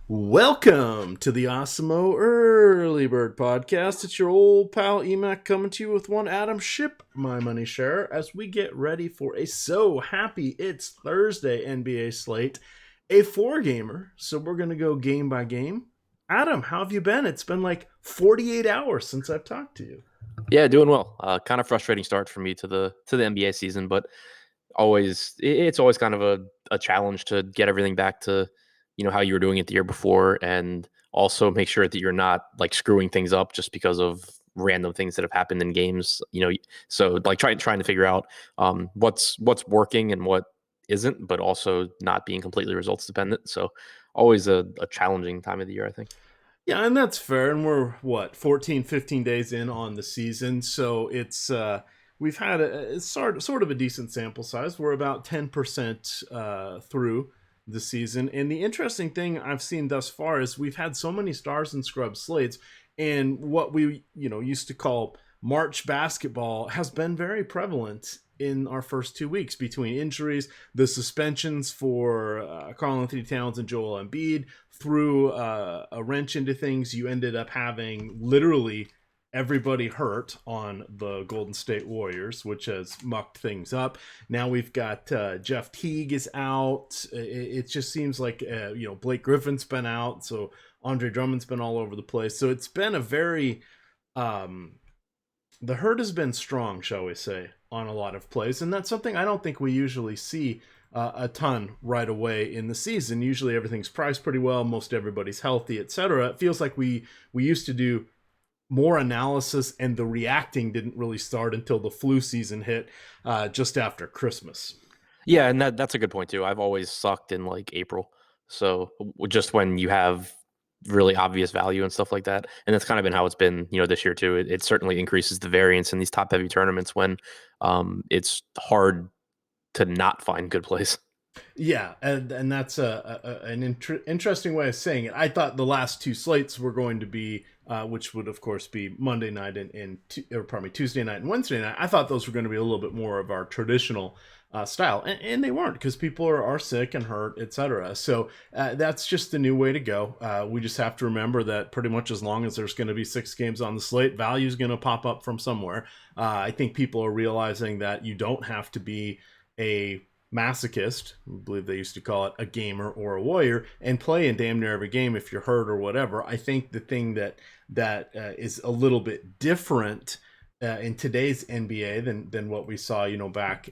Welcome to the Osmo Early Bird Podcast. It's your old pal Emac coming to you with one Adam Ship, my money share, as we get ready for a so happy it's Thursday NBA slate, a four-gamer. So we're going to go game by game. Adam, how have you been? It's been like 48 hours since I've talked to you. Yeah, doing well. Kind of frustrating start for me to the NBA season, but it's always kind of a challenge to get everything back to how you were doing it the year before, and also make sure that you're not like screwing things up just because of random things that have happened in games. So like trying to figure out what's working and what isn't, but also not being completely results dependent. So always a challenging time of the year, I think. Yeah, and that's fair. And we're, 14, 15 days in on the season. So it's, we've had a sort of a decent sample size. We're about 10% through the season. And the interesting thing I've seen thus far is we've had so many stars and scrub slates. And what we, used to call March basketball has been very prevalent in our first 2 weeks between injuries, the suspensions for Karl Anthony Towns and Joel Embiid, threw a wrench into things. You ended up having literally everybody hurt on the Golden State Warriors, which has mucked things up. Now we've got Jeff Teague is out. It just seems like, Blake Griffin's been out. So Andre Drummond's been all over the place. So it's been a very, the hurt has been strong, shall we say, on a lot of plays. And that's something I don't think we usually see a ton right away in the season. Usually everything's priced pretty well, most everybody's healthy, etc. It feels like we used to do more analysis, and the reacting didn't really start until the flu season hit just after Christmas. Yeah, and that's a good point too. I've always sucked in like April, so just when you have really obvious value and stuff like that. And that's kind of been how it's been, this year too. It certainly increases the variance in these top heavy tournaments when it's hard to not find good plays. Yeah, and that's an interesting way of saying it. I thought the last two slates were going to be, which would of course be Monday night and Tuesday night and Wednesday night. I thought those were going to be a little bit more of our traditional style, and they weren't, because people are sick and hurt, etc. So that's just the new way to go. We just have to remember that pretty much as long as there's going to be 6 games on the slate, value is going to pop up from somewhere. I think people are realizing that you don't have to be a masochist, I believe they used to call it, a gamer or a warrior, and play in damn near every game if you're hurt or whatever. I think the thing that is a little bit different in today's NBA than what we saw, back,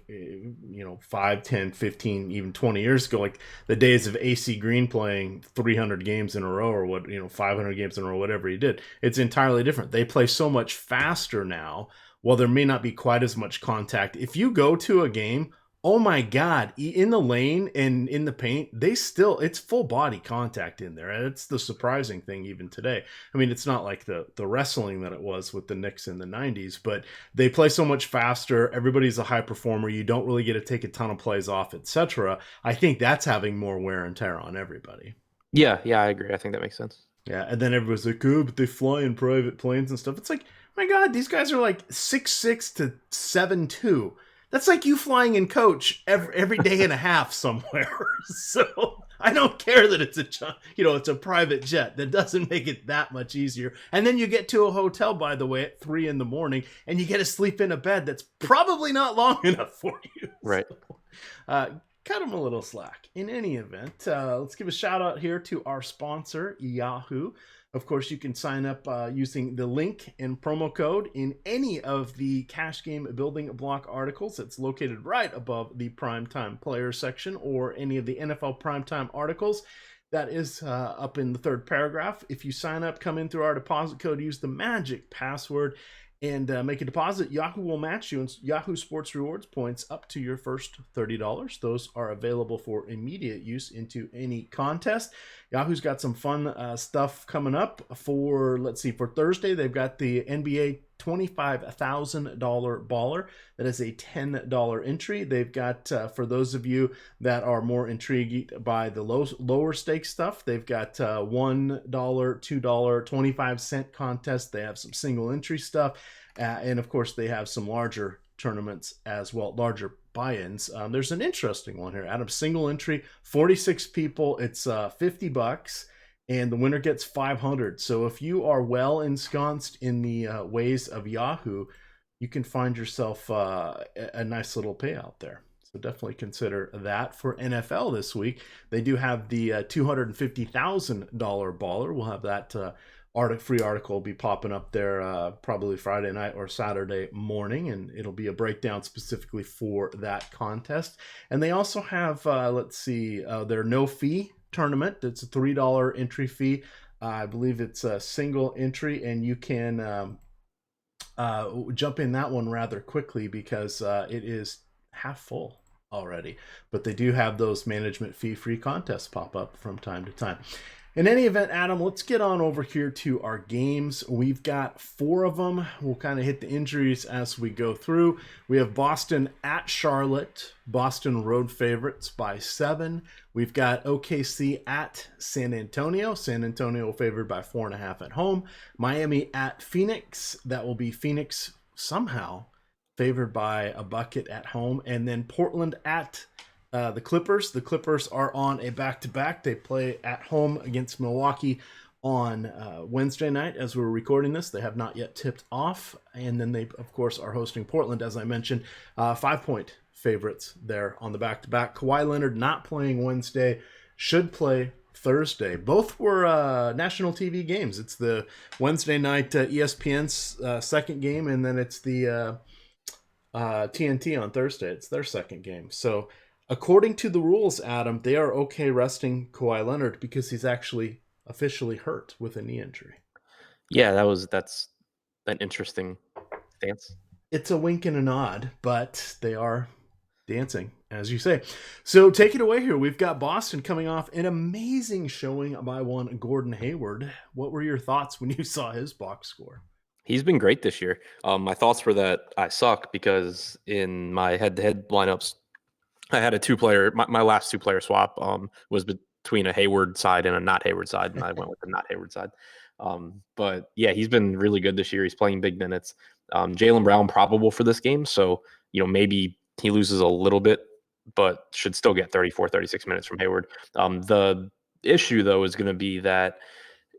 5, 10, 15, even 20 years ago, like the days of AC Green playing 300 games in a row, or 500 games in a row, whatever he did. It's entirely different. They play so much faster now. While there may not be quite as much contact, if you go to a game, oh my God, in the lane and in the paint, it's full body contact in there. And it's the surprising thing even today. I mean, it's not like the wrestling that it was with the Knicks in the 90s, but they play so much faster. Everybody's a high performer. You don't really get to take a ton of plays off, etc. I think that's having more wear and tear on everybody. Yeah, I agree. I think that makes sense. Yeah, and then everybody's like, oh, but they fly in private planes and stuff. It's like, my God, these guys are like 6'6" to 7'2". That's like you flying in coach every day and a half somewhere. So I don't care that it's a private jet. That doesn't make it that much easier. And then you get to a hotel, by the way, at 3 a.m, and you get to sleep in a bed that's probably not long enough for you. Right. So, cut them a little slack. In any event, let's give a shout out here to our sponsor, Yahoo. Of course, you can sign up using the link and promo code in any of the cash game building block articles. It's located right above the primetime players section, or any of the NFL primetime articles. That is up in the third paragraph. If you sign up, come in through our deposit code, use the magic password, and make a deposit. Yahoo will match you in Yahoo Sports Rewards points up to your first $30. Those are available for immediate use into any contest. Yahoo's got some fun stuff coming up for Thursday. They've got the NBA $25,000 baller. That is a $10 entry. They've got, for those of you that are more intrigued by the lower stake stuff, they've got $1, $2, 25-cent contest. They have some single entry stuff. And of course, they have some larger tournaments as well, larger buy-ins. There's an interesting one here. Adam, single entry, 46 people. It's $50. and the winner gets 500. So if you are well ensconced in the ways of Yahoo, you can find yourself a nice little payout there. So definitely consider that. For NFL this week, they do have the $250,000 baller. We'll have that free article be popping up there probably Friday night or Saturday morning, and it'll be a breakdown specifically for that contest. And they also have, let's see, their no fee tournament. It's a $3 entry fee. I believe it's a single entry, and you can jump in that one rather quickly because it is half full already. But they do have those management fee free contests pop up from time to time. In any event, Adam, let's get on over here to our games. We've got 4 of them. We'll kind of hit the injuries as we go through. We have Boston at Charlotte. Boston road favorites by 7. We've got OKC at San Antonio. San Antonio favored by 4.5 at home. Miami at Phoenix. That will be Phoenix somehow favored by a bucket at home. And then Portland at the Clippers. The Clippers are on a back-to-back. They play at home against Milwaukee on Wednesday night as we're recording this. They have not yet tipped off. And then they, of course, are hosting Portland, as I mentioned. 5-point favorites there on the back-to-back. Kawhi Leonard not playing Wednesday, should play Thursday. Both were national TV games. It's the Wednesday night ESPN's second game, and then it's the TNT on Thursday. It's their second game. So according to the rules, Adam, they are okay resting Kawhi Leonard because he's actually officially hurt with a knee injury. Yeah, that's an interesting stance. It's a wink and a nod, but they are dancing, as you say. So take it away here. We've got Boston coming off an amazing showing by one Gordon Hayward. What were your thoughts when you saw his box score? He's been great this year. My thoughts were that I suck because in my head-to-head lineups, I had a 2-player. My last 2-player swap was between a Hayward side and a not Hayward side, and I went with the not Hayward side. But yeah, he's been really good this year. He's playing big minutes. Jaylen Brown probable for this game, so maybe he loses a little bit, but should still get 34, 36 minutes from Hayward. The issue though is going to be that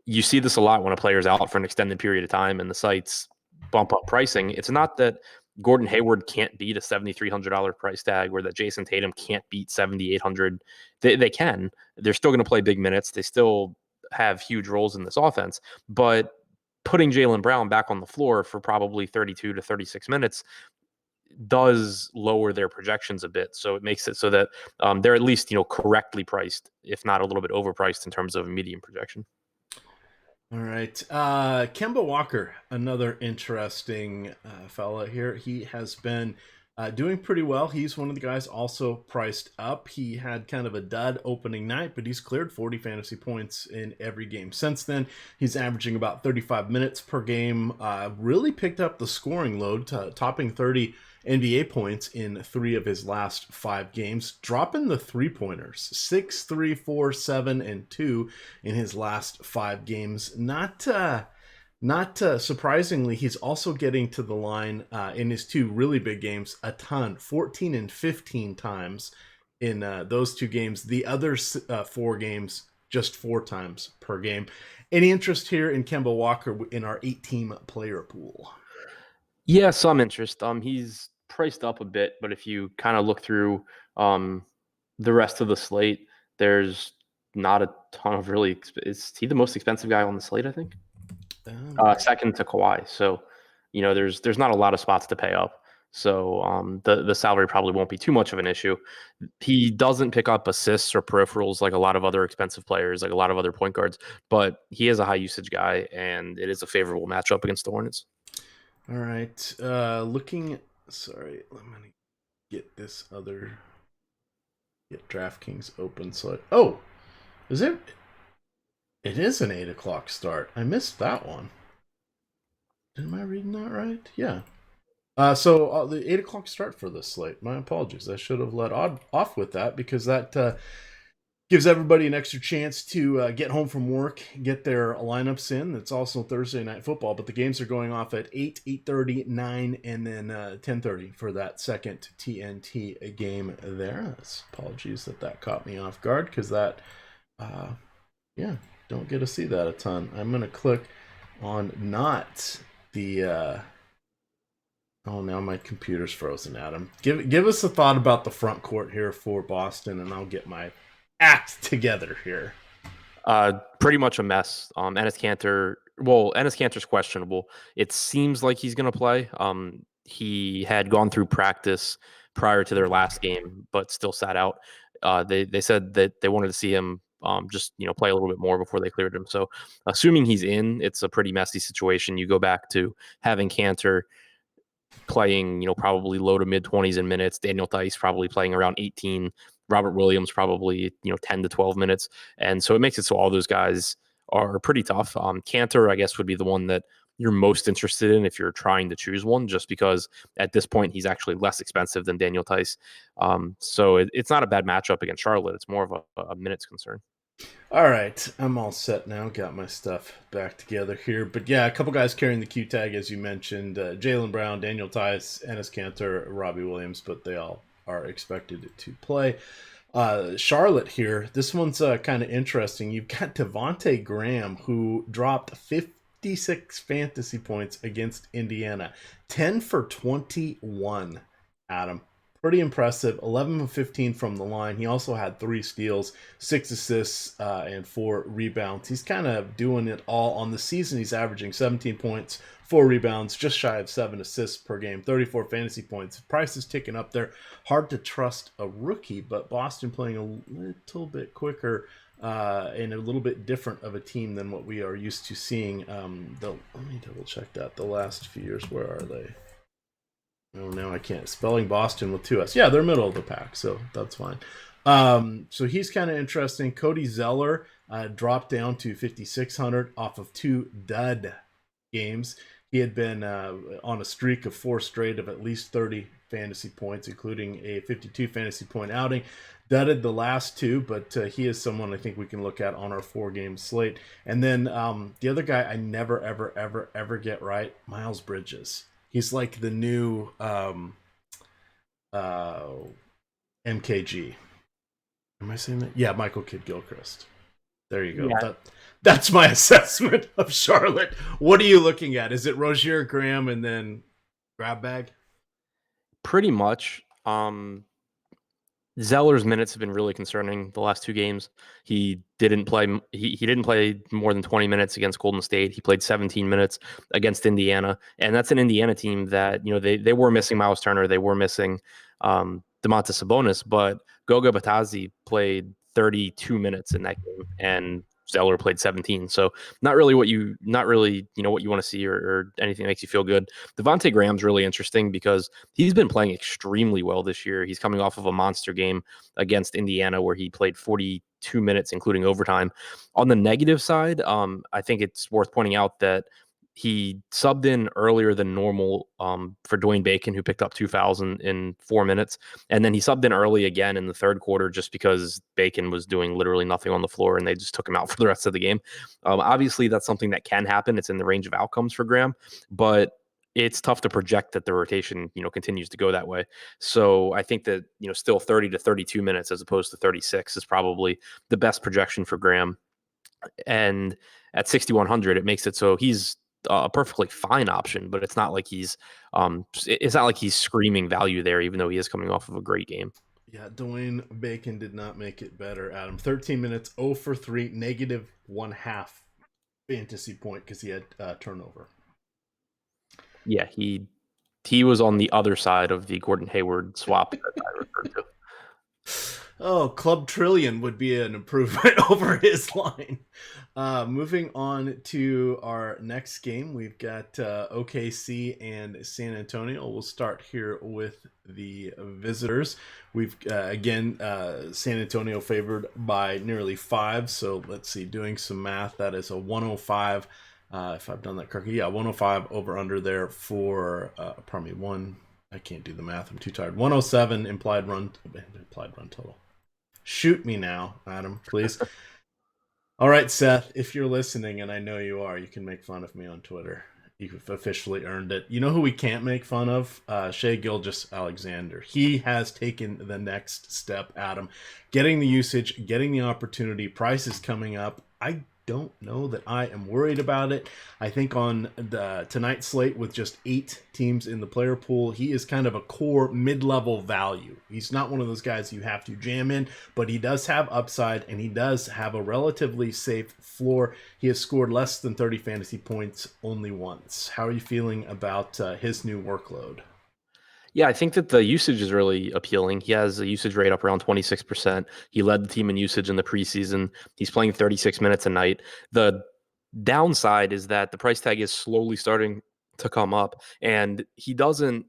you see this a lot when a player's out for an extended period of time and the sites bump up pricing. It's not that Gordon Hayward can't beat a $7,300 price tag or that Jason Tatum can't beat $7,800. They can. They're still going to play big minutes. They still have huge roles in this offense. But putting Jaylen Brown back on the floor for probably 32 to 36 minutes does lower their projections a bit. So it makes it so that they're at least correctly priced, if not a little bit overpriced in terms of a medium projection. All right. Kemba Walker, another interesting fella here. He has been doing pretty well. He's one of the guys also priced up. He had kind of a dud opening night, but he's cleared 40 fantasy points in every game since then. He's averaging about 35 minutes per game. Really picked up the scoring load, topping 30 NBA points in 3 of his last 5 games, dropping the 3-pointers, 6, 3, 4, 7, and 2 in his last 5 games. Not surprisingly, he's also getting to the line in his 2 really big games a ton, 14 and 15 times in those 2 games. The other 4 games, just 4 times per game. Any interest here in Kemba Walker in our 8-team player pool? Yeah, some interest. He's priced up a bit, but if you kind of look through the rest of the slate, there's not a ton of really. Is he the most expensive guy on the slate? I think second to Kawhi. So there's not a lot of spots to pay up. So the salary probably won't be too much of an issue. He doesn't pick up assists or peripherals like a lot of other expensive players, like a lot of other point guards, but he is a high usage guy, and it is a favorable matchup against the Hornets. All right. Sorry, let me get DraftKings open. Is it? It is an 8 o'clock start. I missed that one. Am I reading that right? Yeah. So the 8 o'clock start for this slate. My apologies. I should have let off with that because that gives everybody an extra chance to get home from work, get their lineups in. It's also Thursday night football, but the games are going off at 8, 8:30, 9, and then 10:30 for that second TNT game there. Apologies that caught me off guard because that Yeah, don't get to see that a ton. I'm gonna click on not the. Oh, now my computer's frozen, Adam. Give us a thought about the front court here for Boston, and I'll get my act together here. Pretty much a mess. Enes Kanter's questionable. It seems like he's going to play. He had gone through practice prior to their last game, but still sat out. They said that they wanted to see him just play a little bit more before they cleared him. So, assuming he's in, it's a pretty messy situation. You go back to having Kanter playing, probably low to mid 20s in minutes. Daniel Theis probably playing around 18. Robert Williams probably 10 to 12 minutes, and so it makes it so all those guys are pretty tough. Kanter, I guess, would be the one that you're most interested in if you're trying to choose one, just because at this point he's actually less expensive than Daniel Theis. So it's not a bad matchup against Charlotte. It's more of a minutes concern. All right, I'm all set now. Got my stuff back together here. But yeah, a couple guys carrying the Q tag, as you mentioned. Jaylen Brown, Daniel Theis, Enes Kanter, Robbie Williams, but they all are expected to play. Charlotte here, this one's kind of interesting. You've got Devonte Graham, who dropped 56 fantasy points against Indiana. 10 for 21, Adam. Pretty impressive. 11 of 15 from the line. He also had 3 steals, 6 assists, and 4 rebounds. He's kind of doing it all on the season. He's averaging 17 points, 4 rebounds, just shy of 7 assists per game, 34 fantasy points. Price is ticking up there. Hard to trust a rookie, but Boston playing a little bit quicker and a little bit different of a team than what we are used to seeing. Let me double check that. The last few years, where are they? Oh, now I can't. Spelling Boston with 2 S. Yeah, they're middle of the pack, so that's fine. So he's kind of interesting. Cody Zeller dropped down to 5,600 off of 2 dud games. He had been on a streak of 4 straight of at least 30 fantasy points, including a 52 fantasy point outing. Dudded the last 2, but he is someone I think we can look at on our 4-game slate. And then the other guy I never, ever, ever, ever get right, Miles Bridges. He's like the new MKG. Am I saying that? Yeah, Michael Kidd-Gilchrist. There you go. Yeah. That's my assessment of Charlotte. What are you looking at? Is it Rozier, Graham, and then grab bag? Pretty much. Zeller's minutes have been really concerning the last 2 games. He didn't play. He didn't play more than 20 minutes against Golden State. He played 17 minutes against Indiana, and that's an Indiana team that they were missing Miles Turner. They were missing Domantas Sabonis, but Goga Batadze played 32 minutes in that game, and Zeller played 17. So not really what you want to see or anything that makes you feel good. Devonte Graham's really interesting because he's been playing extremely well this year. He's coming off of a monster game against Indiana where he played 42 minutes, including overtime. On the negative side, I think it's worth pointing out that he subbed in earlier than normal for Dwayne Bacon, who picked up 2 fouls in 4 minutes. And then he subbed in early again in the third quarter just because Bacon was doing literally nothing on the floor and they just took him out for the rest of the game. Obviously, that's something that can happen. It's in the range of outcomes for Graham, but it's tough to project that the rotation, continues to go that way. So I think that, still 30 to 32 minutes as opposed to 36 is probably the best projection for Graham. And at 6,100, it makes it so he's a perfectly fine option, but it's not like he's screaming value there, even though he is coming off of a great game. Yeah, Dwayne Bacon did not make it better, Adam. 13 minutes, 0 for 3, negative 1/2 fantasy point because he had turnover. Yeah, he was on the other side of the Gordon Hayward swap that I referred to. Oh, Club Trillion would be an improvement over his line. Moving on to our next game, we've got OKC and San Antonio. We'll start here with the visitors. We've, again, San Antonio favored by nearly 5. So let's see, doing some math, that is a 105. If I've done that correctly. Yeah, 105 over under there for, pardon me, one. I can't do the math. I'm too tired. 107 implied run total. Shoot me now, Adam, please. All right, Seth, if you're listening, and I know you are, you can make fun of me on Twitter. You've officially earned it. You know who we can't make fun of? Shai Gilgeous-Alexander. He has taken the next step, Adam. Getting the usage, getting the opportunity. Price is coming up. I don't know that I am worried about it. I think on the tonight's slate with just 8 teams in the player pool, he is kind of a core mid-level value. He's not one of those guys you have to jam in, but he does have upside and he does have a relatively safe floor. He has scored less than 30 fantasy points only once. How are you feeling about his new workload? Yeah, I think that the usage is really appealing. He has a usage rate up around 26%. He led the team in usage in the preseason. He's playing 36 minutes a night. The downside is that the price tag is slowly starting to come up, and he doesn't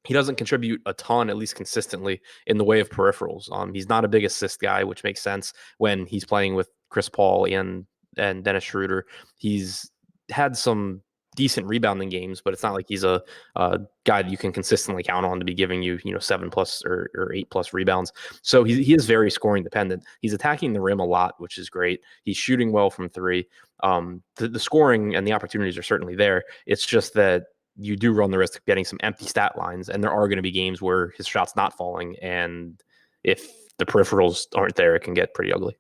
contribute a ton, at least consistently, in the way of peripherals. He's not a big assist guy, which makes sense when he's playing with Chris Paul and Dennis Schroeder. He's had some decent rebounding games, but it's not like he's a guy that you can consistently count on to be giving you 7+ or 8+ rebounds. So he is very scoring dependent. He's attacking the rim a lot, which is great. He's shooting well from three. The scoring and the opportunities are certainly there. It's just that you do run the risk of getting some empty stat lines, and there are going to be games where his shot's not falling, and if the peripherals aren't there, it can get pretty ugly.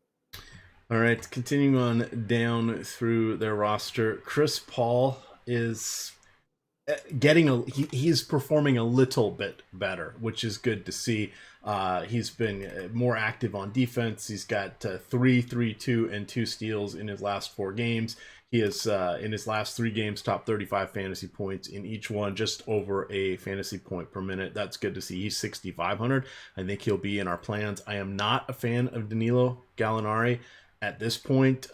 All right, continuing on down through their roster, Chris Paul is he's performing a little bit better, which is good to see. He's been more active on defense. He's got 2, and 2 steals in his last 4 games. He is in his last 3 games top 35 fantasy points in each one, just over a fantasy point per minute. That's good to see. He's 6,500. I think he'll be in our plans. I am not a fan of Danilo Gallinari. At this point,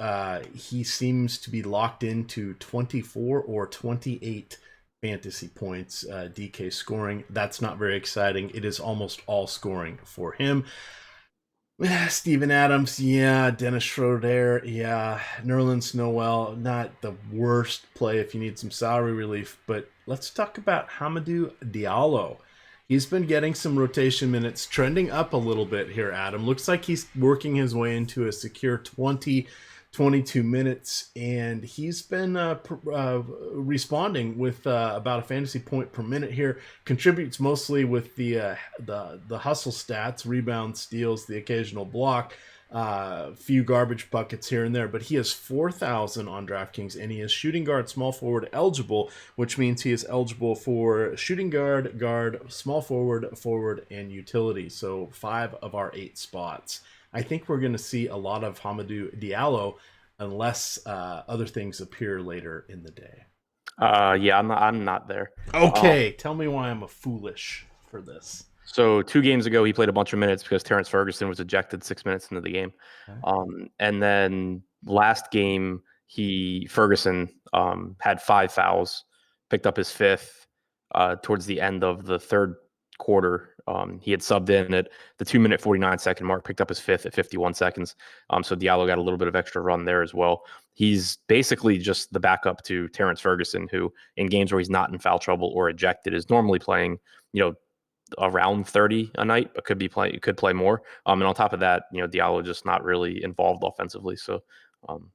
he seems to be locked into 24 or 28 fantasy points, DK scoring. That's not very exciting. It is almost all scoring for him. Steven Adams, yeah. Dennis Schroeder, yeah. Nerlens Noel, not the worst play if you need some salary relief. But let's talk about Hamidou Diallo. He's been getting some rotation minutes, trending up a little bit here, Adam. Looks like he's working his way into a secure 22 minutes, and he's been responding with about a fantasy point per minute here. Contributes mostly with the hustle stats, rebounds, steals, the occasional block, few garbage buckets here and there, but he has 4,000 on DraftKings, and he is shooting guard, small forward eligible, which means he is eligible for shooting guard, small forward, and utility. So 5 of our 8 spots. I think we're going to see a lot of Hamidou Diallo unless other things appear later in the day. Yeah, I'm not there. Okay, tell me why I'm a foolish for this. So 2 games ago, he played a bunch of minutes because Terrence Ferguson was ejected 6 minutes into the game. Okay. And then last game, Ferguson had 5 fouls, picked up his 5th towards the end of the third quarter. He had subbed in at the 2-minute 49-second mark, picked up his 5th at 51 seconds. So Diallo got a little bit of extra run there as well. He's basically just the backup to Terrence Ferguson, who in games where he's not in foul trouble or ejected is normally playing, around 30 a night, but could play more. And on top of that, Diallo just not really involved offensively. So,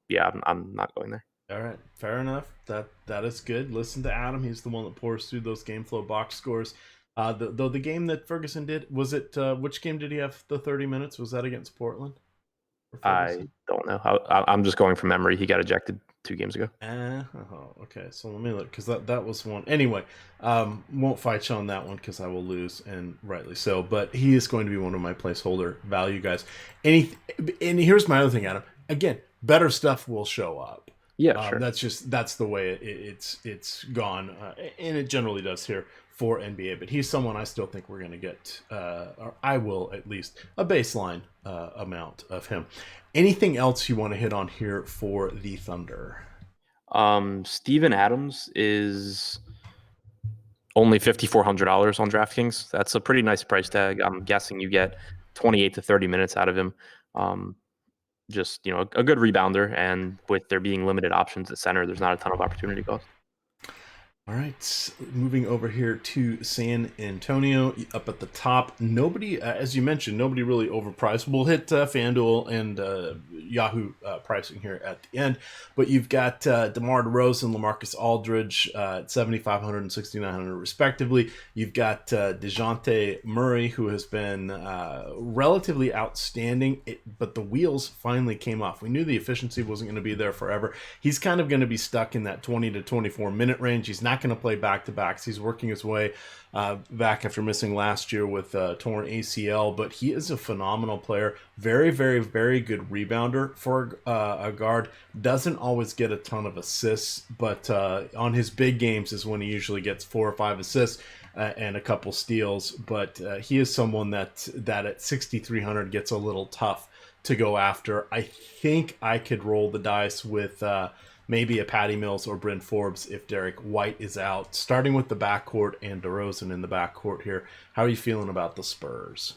yeah, I'm not going there. All right, fair enough. That is good. Listen to Adam. He's the one that pours through those game flow box scores. The game that Ferguson did, was it which game did he have the 30 minutes? Was that against Portland? I don't know. I'm just going from memory. He got ejected 2 games ago. Okay, so let me look, because that was one. Anyway, won't fight you on that one because I will lose, and rightly so. But he is going to be one of my placeholder value guys. And here's my other thing, Adam. Again, better stuff will show up. Yeah, sure. That's the way it's gone, and it generally does here for NBA. But he's someone I still think we're going to get, or I will at least, a baseline amount of him. Anything else you want to hit on here for the Thunder? Steven Adams is only $5,400 on DraftKings. That's a pretty nice price tag. I'm guessing you get 28 to 30 minutes out of him. Just a good rebounder, and with there being limited options at center, there's not a ton of opportunity cost. All right, moving over here to San Antonio, up at the top. Nobody, as you mentioned, nobody really overpriced. We'll hit FanDuel and Yahoo pricing here at the end, but you've got DeMar DeRozan, LaMarcus Aldridge at 7,500 and 6,900 respectively. You've got DeJounte Murray, who has been relatively outstanding, but the wheels finally came off. We knew the efficiency wasn't going to be there forever. He's kind of going to be stuck in that 20 to 24 minute range. He's not going to play back-to-backs. He's working his way back after missing last year with torn ACL, but he is a phenomenal player. Very, very, very good rebounder for a guard. Doesn't always get a ton of assists, but on his big games is when he usually gets 4 or 5 assists and a couple steals. But he is someone that at 6,300 gets a little tough to go after. I think I could roll the dice with maybe a Patty Mills or Bryn Forbes if Derek White is out, starting with the backcourt and DeRozan in the backcourt here. How are you feeling about the Spurs?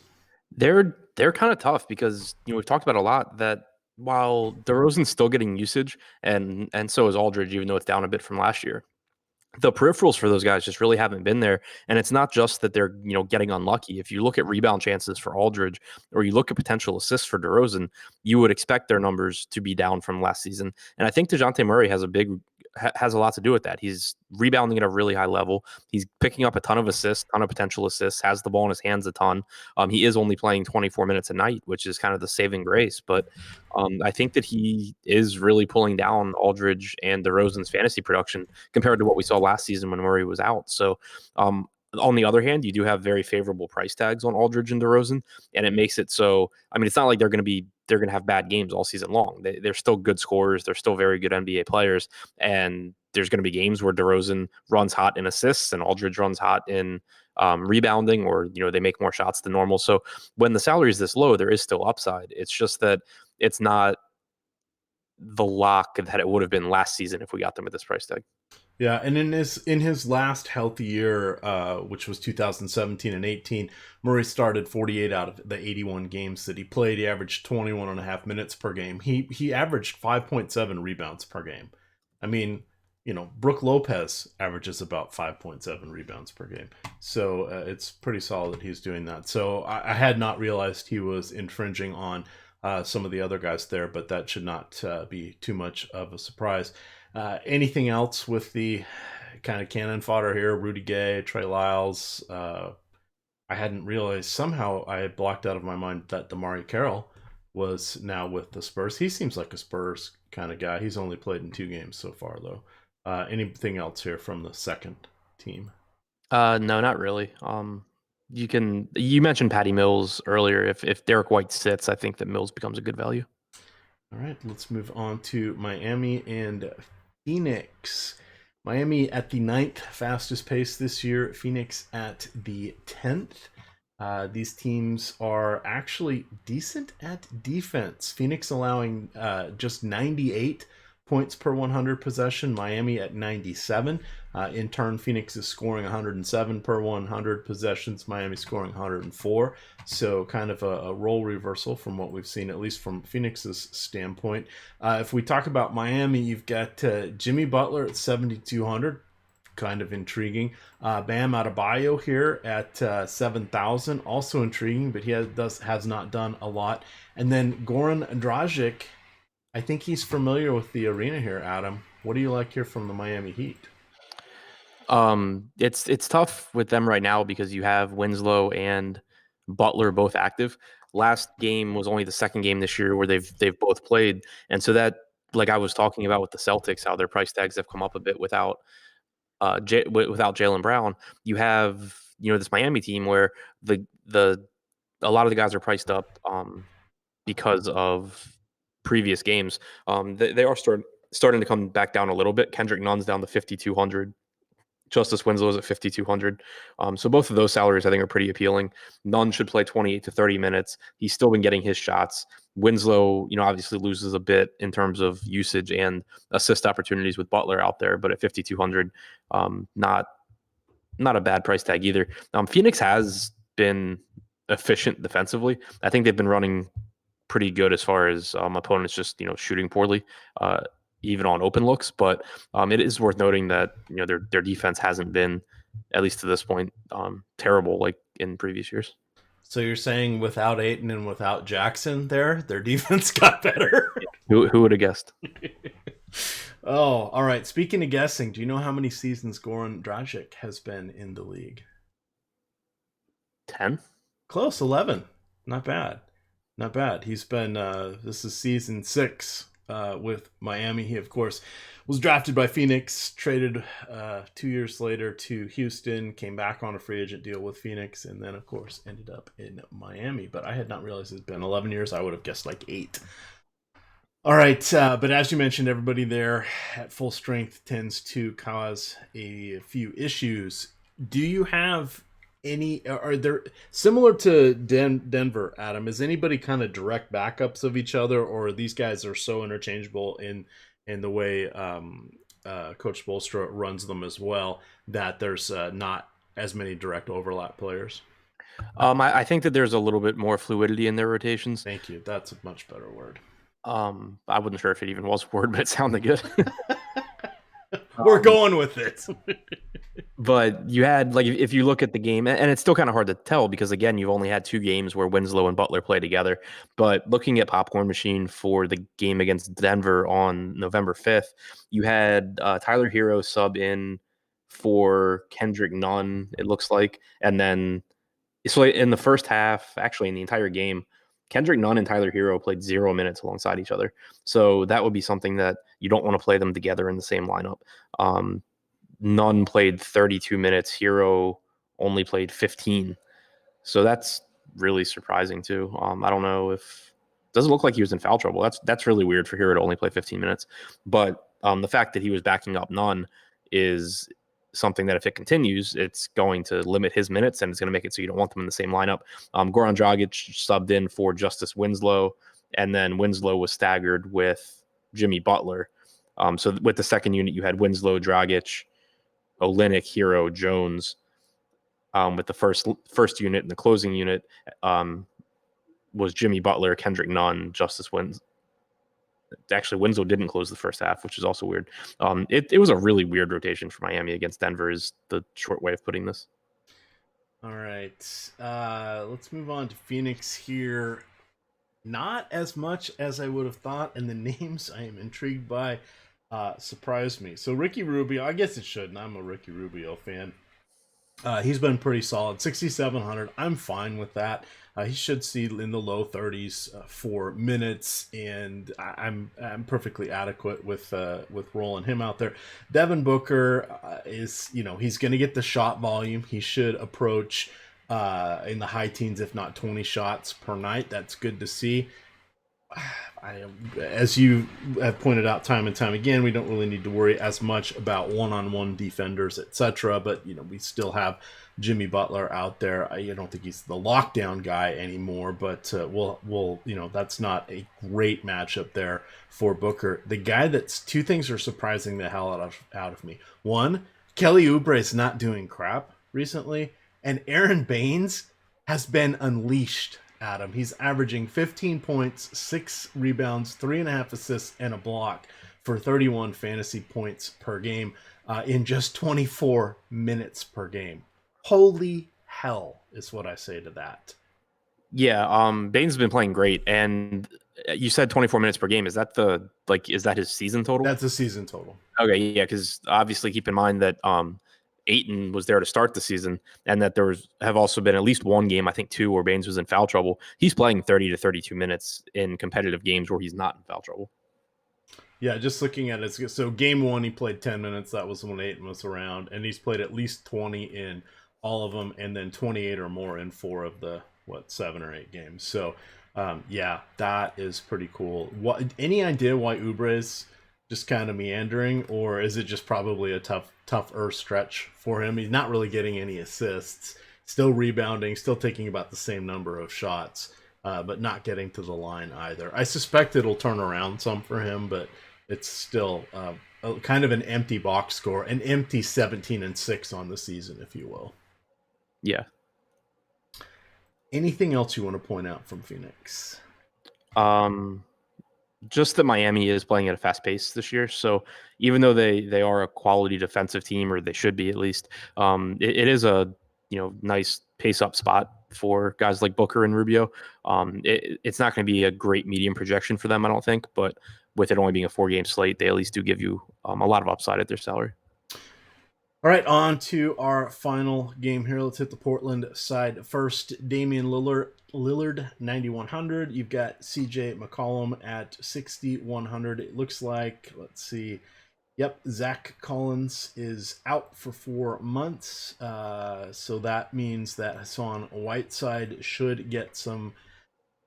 They're kind of tough because we've talked about a lot that while DeRozan's still getting usage and so is Aldridge, even though it's down a bit from last year, the peripherals for those guys just really haven't been there. And it's not just that they're, getting unlucky. If you look at rebound chances for Aldridge or you look at potential assists for DeRozan, you would expect their numbers to be down from last season. And I think DeJounte Murray has a lot to do with that. He's rebounding at a really high level. He's picking up a ton of assists, ton of potential assists, has the ball in his hands a ton. He is only playing 24 minutes a night, which is kind of the saving grace. But I think that he is really pulling down Aldridge and DeRozan's fantasy production compared to what we saw last season when Murray was out. So on the other hand, you do have very favorable price tags on Aldridge and DeRozan, and it makes it so. I mean, it's not like they're going to have bad games all season long. They're still good scorers. They're still very good NBA players, and there's going to be games where DeRozan runs hot in assists and Aldridge runs hot in rebounding, or they make more shots than normal. So when the salary is this low, there is still upside. It's just that it's not the lock that it would have been last season if we got them at this price tag. Yeah, and in his last healthy year, which was 2017 and 18, Murray started 48 out of the 81 games that he played. He averaged 21 and a half minutes per game. He averaged 5.7 rebounds per game. I mean, Brook Lopez averages about 5.7 rebounds per game. So it's pretty solid that he's doing that. So I had not realized he was infringing on some of the other guys there, but that should not be too much of a surprise. Anything else with the kind of cannon fodder here? Rudy Gay, Trey Lyles. I hadn't realized, somehow I had blocked out of my mind that Damari Carroll was now with the Spurs. He seems like a Spurs kind of guy. He's only played in 2 games so far, though. Anything else here from the second team? No, not really. You mentioned Patty Mills earlier. If Derek White sits, I think that Mills becomes a good value. All right, let's move on to Miami and Phoenix. Miami at the 9th fastest pace this year. Phoenix at the 10th. These teams are actually decent at defense. Phoenix allowing just 98 points per 100 possession. Miami at 97. In turn, Phoenix is scoring 107 per 100 possessions. Miami scoring 104. So kind of a role reversal from what we've seen, at least from Phoenix's standpoint. If we talk about Miami, you've got Jimmy Butler at 7,200. Kind of intriguing. Bam Adebayo here at 7,000. Also intriguing, but he has not done a lot. And then Goran Dragic, I think he's familiar with the arena here, Adam. What do you like here from the Miami Heat? It's tough with them right now because you have Winslow and Butler both active. Last game was only the second game this year where they've both played, and so that, like I was talking about with the Celtics, how their price tags have come up a bit without Jaylen Brown. You have this Miami team where a lot of the guys are priced up because of previous games. They are starting to come back down a little bit. Kendrick Nunn's down to 5,200. Justice Winslow's at 5,200. So both of those salaries, I think, are pretty appealing. Nunn should play 28 to 30 minutes. He's still been getting his shots. Winslow, obviously loses a bit in terms of usage and assist opportunities with Butler out there, but at 5,200, not a bad price tag either. Phoenix has been efficient defensively. I think they've been running pretty good as far as opponents just shooting poorly. even on open looks. But it is worth noting that their defense hasn't been, at least to this point, terrible like in previous years. So you're saying without Ayton and without Jackson their defense got better? Who would have guessed? Oh, all right. Speaking of guessing, do you know how many seasons Goran Dragic has been in the league? 10? Close, 11. Not bad. Not bad. He's been, this is season 6 with Miami. He, of course, was drafted by Phoenix, traded 2 years later to Houston, came back on a free agent deal with Phoenix, and then, of course, ended up in Miami. But I had not realized it's been 11 years. I would have guessed like 8. All right, but as you mentioned, everybody there at full strength tends to cause a few issues. Do you have any? Are there similar to Denver, Adam? Is anybody kind of direct backups of each other, or these guys are so interchangeable in the way Coach Spoelstra runs them as well that there's not as many direct overlap players? I think that there's a little bit more fluidity in their rotations. Thank you. That's a much better word. I wasn't sure if it even was a word, but it sounded good. We're going with it. But you had, like, if you look at the game, and it's still kind of hard to tell because, again, you've only had 2 games where Winslow and Butler play together. But looking at Popcorn Machine for the game against Denver on November 5th, you had Tyler Hero sub in for Kendrick Nunn, it looks like. And then, so in the first half, actually in the entire game, Kendrick Nunn and Tyler Hero played 0 minutes alongside each other. So that would be something that you don't want to play them together in the same lineup. Nunn played 32 minutes. Hero only played 15. So that's really surprising too. I don't know if doesn't look like he was in foul trouble. That's really weird for Hero to only play 15 minutes. But the fact that he was backing up Nunn is something that if it continues, it's going to limit his minutes and it's going to make it so you don't want them in the same lineup. Goran Dragic subbed in for Justice Winslow, and then Winslow was staggered with Jimmy Butler. So with the second unit, you had Winslow, Dragic, Olynyk, Hero, Jones. With the first unit and the closing unit was Jimmy Butler, Kendrick Nunn, Justice Winslow. Actually, Winslow didn't close the first half, which is also weird. It was a really weird rotation for Miami against Denver is the short way of putting this. All right. Let's move on to Phoenix here. Not as much as I would have thought, and the names I am intrigued by surprised me. So Ricky Rubio, I guess it shouldn't. I'm a Ricky Rubio fan. He's been pretty solid, 6,700. I'm fine with that. He should see in the low 30s for minutes, and I'm perfectly adequate with rolling him out there. Devin Booker is, he's going to get the shot volume. He should approach in the high teens, if not 20 shots per night. That's good to see. As you have pointed out time and time again, we don't really need to worry as much about one-on-one defenders, etc. But we still have Jimmy Butler out there. I don't think he's the lockdown guy anymore, but we'll that's not a great matchup there for Booker. The guy that's two things are surprising the hell out of me. One, Kelly Oubre is not doing crap recently, and Aaron Baines has been unleashed. Adam, he's averaging 15 points, 6 rebounds, 3.5 assists, and a block for 31 fantasy points per game in just 24 minutes per game. Holy hell is what I say to that. Yeah, Baines has been playing great, and you said 24 minutes per game. Is that is that his season total? That's a season total. Okay, yeah, because obviously keep in mind that Ayton was there to start the season, and that have also been at least one game, I think 2, where Baines was in foul trouble. He's playing 30 to 32 minutes in competitive games where he's not in foul trouble. Yeah, just looking at it. So game 1, he played 10 minutes. That was when Ayton was around, and he's played at least 20 in all of them, and then 28 or more in 4 of the 7 or 8 games. So yeah, that is pretty cool. Any idea why Oubre is just kind of meandering, or is it just probably a tougher stretch for him? He's not really getting any assists, still rebounding, still taking about the same number of shots, but not getting to the line either. I suspect it'll turn around some for him, but it's still kind of an empty box score, an empty 17-6 on the season, if you will. Yeah. Anything else you want to point out from Phoenix? just that Miami is playing at a fast pace this year. So even though they are a quality defensive team, or they should be at least, it is a nice pace up spot for guys like Booker and Rubio. It's not going to be a great medium projection for them, I don't think, but with it only being a 4-game slate, they at least do give you a lot of upside at their salary. All right, on to our final game here. Let's hit the Portland side first. Damian Lillard 9,100. You've got CJ McCollum at 6,100. It looks like, let's see. Yep, Zach Collins is out for 4 months. So that means that Hassan Whiteside should get some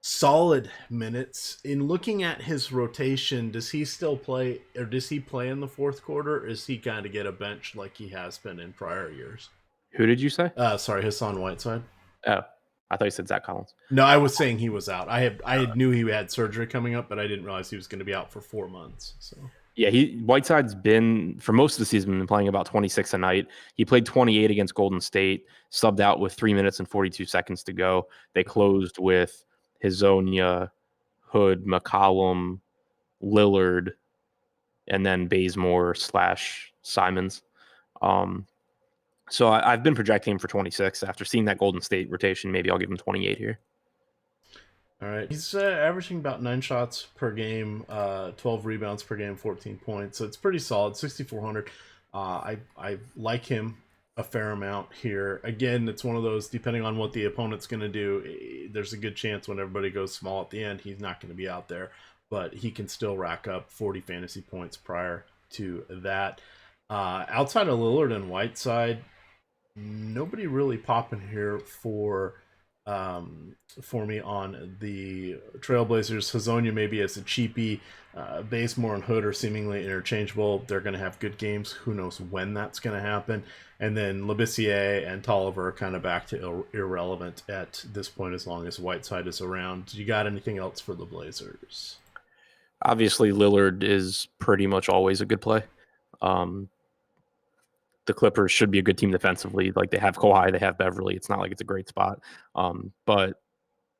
solid minutes. In looking at his rotation, does he still play, or does he play in the fourth quarter, or is he kind of get a bench like he has been in prior years? Who did you say? Sorry, Hassan Whiteside. Oh, I thought you said Zach Collins. No, I was saying he was out. I knew he had surgery coming up, but I didn't realize he was going to be out for 4 months. So yeah, Whiteside's been, for most of the season, been playing about 26 a night. He played 28 against Golden State, subbed out with 3 minutes and 42 seconds to go. They closed with Hezonja, Hood, McCollum, Lillard, and then Bazemore / Simons. So I've been projecting him for 26. After seeing that Golden State rotation, maybe I'll give him 28 here. all right, he's averaging about 9 shots per game, 12 rebounds per game, 14 points. So it's pretty solid, 6,400. I like him a fair amount here. Again, it's one of those, depending on what the opponent's going to do, there's a good chance when everybody goes small at the end, he's not going to be out there, but he can still rack up 40 fantasy points prior to that. Outside of Lillard and Whiteside, nobody really popping here for me on the Trailblazers. Hezonja maybe as a cheapie. Bazemore and Hood are seemingly interchangeable. They're going to have good games. Who knows when that's going to happen? And then Labissiere and Tolliver are kind of back to irrelevant at this point as long as Whiteside is around. You got anything else for the Blazers? Obviously, Lillard is pretty much always a good play. The Clippers should be a good team defensively. Like, they have Kawhi, they have Beverly. It's not like it's a great spot, but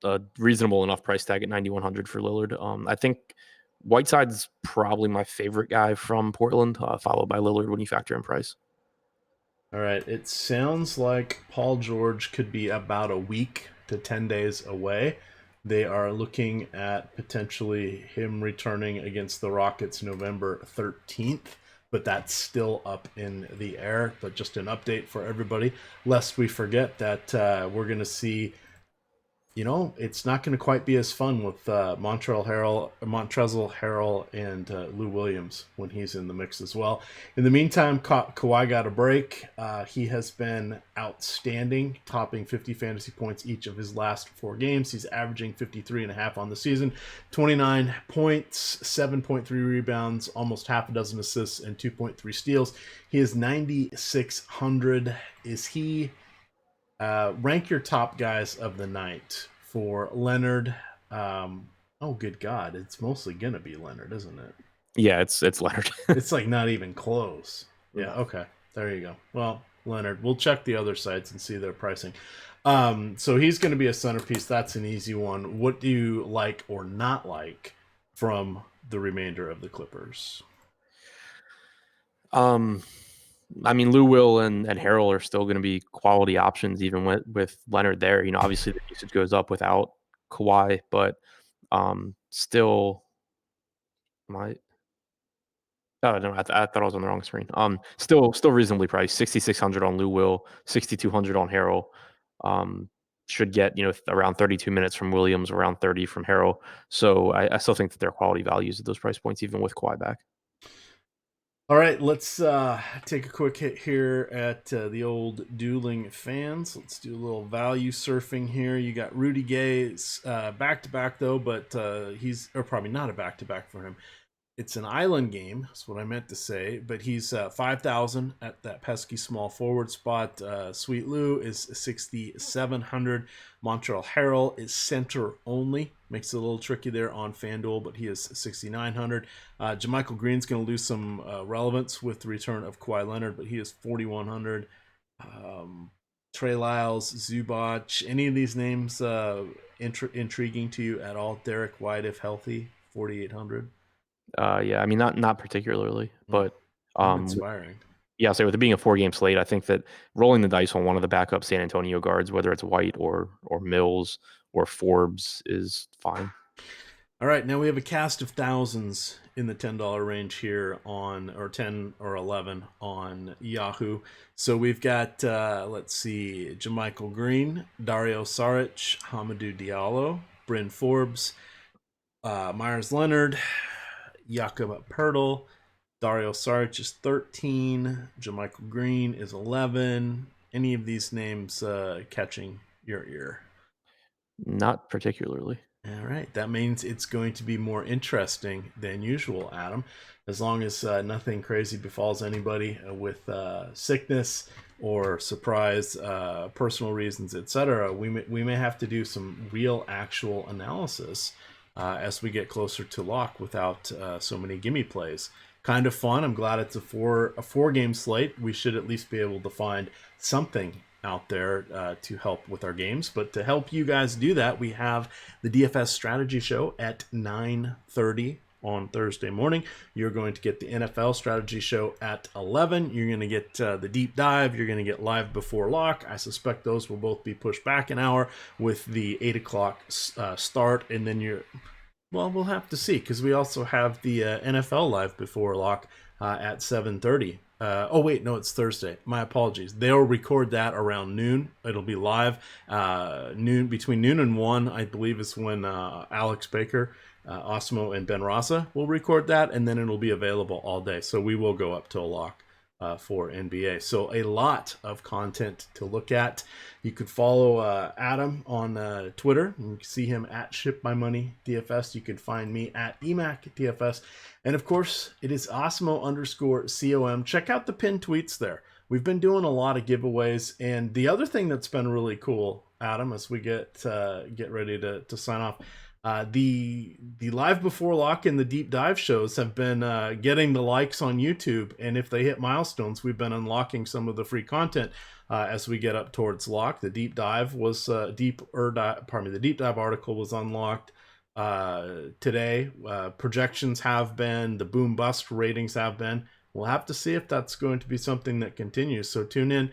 a reasonable enough price tag at 9,100 for Lillard. I think Whiteside's probably my favorite guy from Portland, followed by Lillard when you factor in price. All right, it sounds like Paul George could be about a week to 10 days away. They are looking at potentially him returning against the Rockets November 13th, but that's still up in the air. But just an update for everybody, lest we forget that we're going to see, it's not going to quite be as fun with Montrezl Harrell, and Lou Williams when he's in the mix as well. In the meantime, Kawhi got a break. He has been outstanding, topping 50 fantasy points each of his last 4 games. He's averaging 53.5 on the season, 29 points, 7.3 rebounds, almost half a dozen assists, and 2.3 steals. He is 9,600. Is he... rank your top guys of the night for Leonard. Oh, good God. It's mostly going to be Leonard, isn't it? Yeah, it's Leonard. It's like not even close. Yeah, okay. There you go. Well, Leonard. We'll check the other sites and see their pricing. So he's going to be a centerpiece. That's an easy one. What do you like or not like from the remainder of the Clippers? I mean, Lou Will and Harrell are still going to be quality options, even with Leonard there. Obviously the usage goes up without Kawhi, but still might. Oh no, I thought I was on the wrong screen. Still reasonably priced. 6,600 on Lou Will, 6,200 on Harrell. Should get around 32 minutes from Williams, around 30 from Harrell. So I still think that they're quality values at those price points, even with Kawhi back. All right, let's take a quick hit here at the old dueling fans. Let's do a little value surfing here. You got Rudy Gays back-to-back, though, but he's probably not a back-to-back for him. It's an island game. That's what I meant to say. But he's 5,000 at that pesky small forward spot. Sweet Lou is 6,700. Montrezl Harrell is center only. Makes it a little tricky there on FanDuel, but he is 6,900. JaMychal Green's going to lose some relevance with the return of Kawhi Leonard, but he is 4,100. Trey Lyles, Zubac, any of these names intriguing to you at all? Derek White, if healthy, 4,800. Yeah, I mean, not particularly, but Inspiring. yeah, so with it being a 4-game slate, I think that rolling the dice on one of the backup San Antonio guards, whether it's White or Mills or Forbes, is fine. All right, now we have a cast of thousands in the $10 range here on, or 10 or 11 on Yahoo. So we've got, let's see, Jermichael Green, Dario Saric, Hamidou Diallo, Bryn Forbes, Myers Leonard, Jakob Pertl. Dario Saric is 13. Jermichael Green is 11. Any of these names catching your ear? Not particularly. All right, that means it's going to be more interesting than usual, Adam. As long as nothing crazy befalls anybody with sickness or surprise, personal reasons, etc., we may have to do some real, actual analysis as we get closer to lock without so many gimme plays. Kind of fun. I'm glad it's a four game slate. We should at least be able to find something out there to help with our games. But to help you guys do that, we have the DFS Strategy Show at 9:30 on Thursday morning. You're going to get the NFL Strategy Show at 11. You're going to get the deep dive. You're going to get live before lock. I suspect those will both be pushed back an hour with the 8 o'clock start. And then we'll have to see, because we also have the NFL live before lock at 7:30. Oh wait, no, it's Thursday. My apologies. They'll record that around noon. It'll be live between noon and 1, I believe, is when Alex Baker, Osmo, and Ben Rasa will record that, and then it'll be available all day. So we will go up to a lock for NBA. So a lot of content to look at. You could follow Adam on Twitter. You can see him at ShipMyMoneyDFS. You can find me at EMACDFS. And of course, it is Osmo_COM. Check out the pinned tweets there. We've been doing a lot of giveaways. And the other thing that's been really cool, Adam, as we get ready to sign off, the live before lock and the deep dive shows have been getting the likes on YouTube, and if they hit milestones, we've been unlocking some of the free content as we get up towards lock. The deep dive was the deep dive article was unlocked today. Projections have been, the boom bust ratings have been. We'll have to see if that's going to be something that continues. So tune in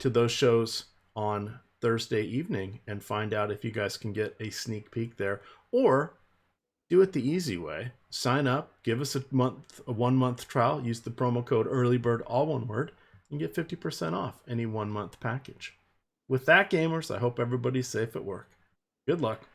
to those shows on Thursday evening and find out if you guys can get a sneak peek there. Or do it the easy way. Sign up, give us a 1 month trial, use the promo code EARLYBIRD, all one word, and get 50% off any 1 month package. With that, gamers, I hope everybody's safe at work. Good luck.